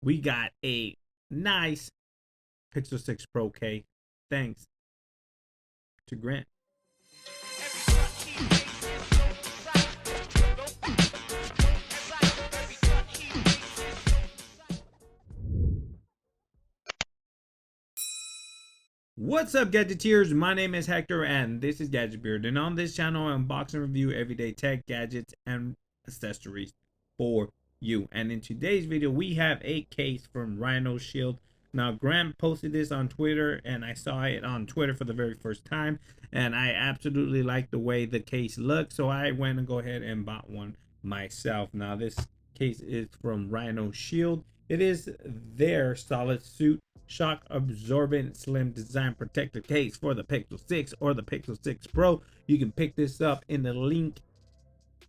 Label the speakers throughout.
Speaker 1: we got a nice Pixel 6 Pro case. Thanks to Grant. What's up, Gadgeteers? My name is Hector, and this is Gadget Beard. And on this channel, I unbox and review everyday tech, gadgets, and accessories for you. And in today's video, we have a case from rhinoshield. Now, Grant posted this on Twitter, and I saw it on Twitter for the very first time, and I absolutely like the way the case looks, so I went and go ahead and bought one myself. Now, this case is from rhinoshield. It is their solid suit shock absorbent slim design protector case for the Pixel 6 or the Pixel 6 Pro. You can pick this up in the link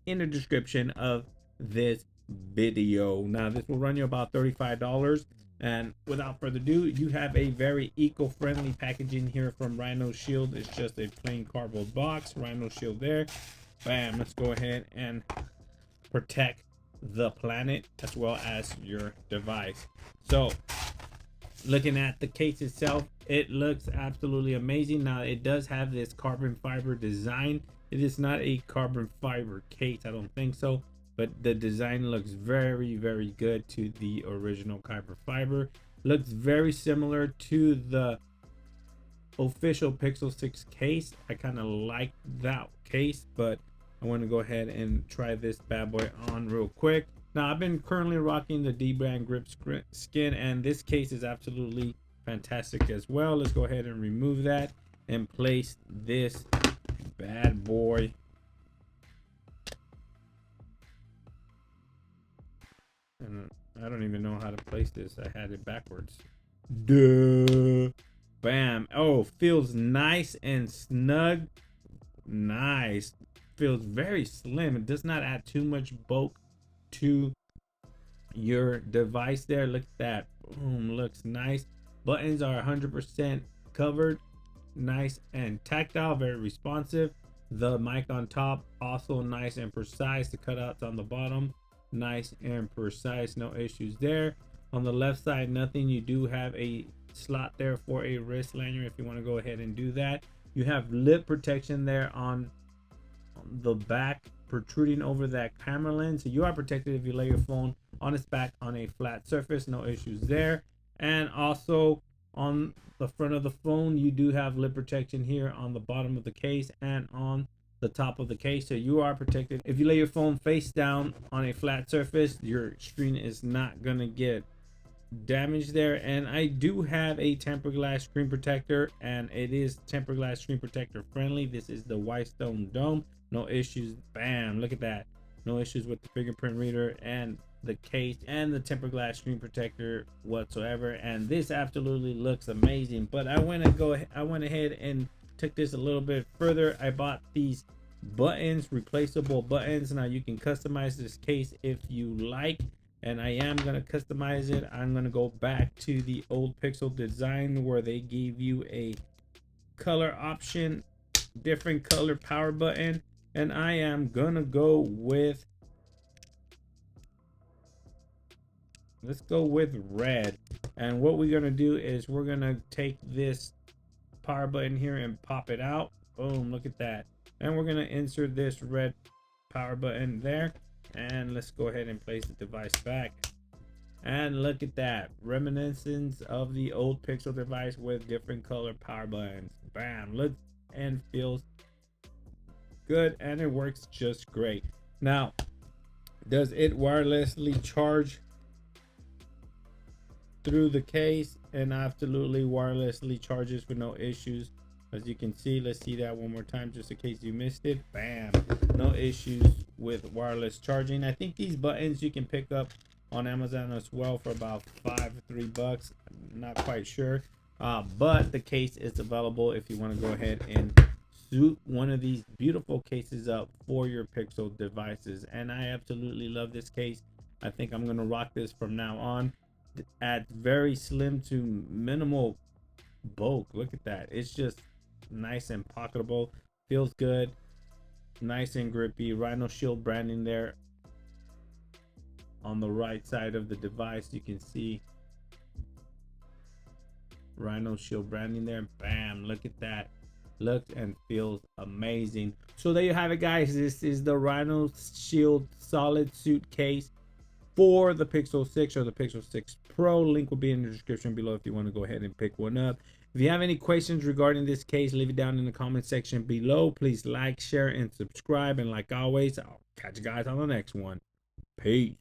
Speaker 1: in the description of this video. Now, this will run you about $35. And without further ado, you have a very eco-friendly packaging here from rhinoshield. It's just a plain cardboard box. Rhinoshield there. Bam. Let's go ahead and protect the planet as well as your device. So, looking at the case itself, it looks absolutely amazing. Now, it does have this carbon fiber design. It is not a carbon fiber case, I don't think so, but the design looks very, very good to the original carbon fiber. Looks very similar to the official Pixel 6 case. I kind of like that case, but I want to go ahead and try this bad boy on real quick. Now, I've been currently rocking the D-Brand Grip Skin, and this case is absolutely fantastic as well. Let's go ahead and remove that and place this bad boy and I don't even know how to place this. I had it backwards. Duh. Bam. Oh, feels nice and snug. Nice. Feels very slim. It does not add too much bulk to your device there. Look at that. Boom. Looks nice. Buttons are 100% covered. Nice and tactile. Very responsive. The mic on top also nice and precise. The cutouts on the bottom nice and precise. No issues there. On the left side, nothing. You do have a slot there for a wrist lanyard if you want to go ahead and do that. You have lip protection there on the back, protruding over that camera lens, so you are protected if you lay your phone on its back on a flat surface. No issues there. And also on the front of the phone, you do have lip protection here on the bottom of the case and on the top of the case, so you are protected. If you lay your phone face down on a flat surface, your screen is not gonna get damaged there. And I do have a tempered glass screen protector, and it is tempered glass screen protector friendly. This is the Whitestone Dome. No issues. Bam. Look at that. No issues with the fingerprint reader and the case and the tempered glass screen protector whatsoever. And this absolutely looks amazing. But I went ahead and took this a little bit further. I bought these buttons, replaceable buttons. Now, you can customize this case if you like, and I am going to customize it. I'm going to go back to the old Pixel design where they gave you a color option, different color power button, and I am gonna go with, let's go with red. And what we're gonna do is we're gonna take this power button here and pop it out. Boom, look at that. And we're gonna insert this red power button there, and let's go ahead and place the device back. And look at that, reminiscence of the old Pixel device with different color power buttons. Bam. Looks and feels good, and it works just great. Now, does it wirelessly charge through the case? And absolutely wirelessly charges with no issues, as you can see. Let's see that one more time just in case you missed it. Bam. No issues with wireless charging. I think these buttons you can pick up on Amazon as well for about $3. Not quite sure, but the case is available if you want to go ahead and suit one of these beautiful cases up for your Pixel devices. And I absolutely love this case. I think I'm gonna rock this from now on. It adds very slim to minimal bulk. Look at that. It's just nice and pocketable, feels good, nice and grippy. rhinoshield branding there On the right side of the device, you can see rhinoshield branding there. Bam, look at that. Looks and feels amazing. So there you have it, guys. This is the rhinoshield solid suit case for the Pixel 6 or the Pixel 6 Pro. Link will be in the description below if you want to go ahead and pick one up. If you have any questions regarding this case, leave it down in the comment section below. Please like, share, and subscribe. And like always, I'll catch you guys on the next one. Peace.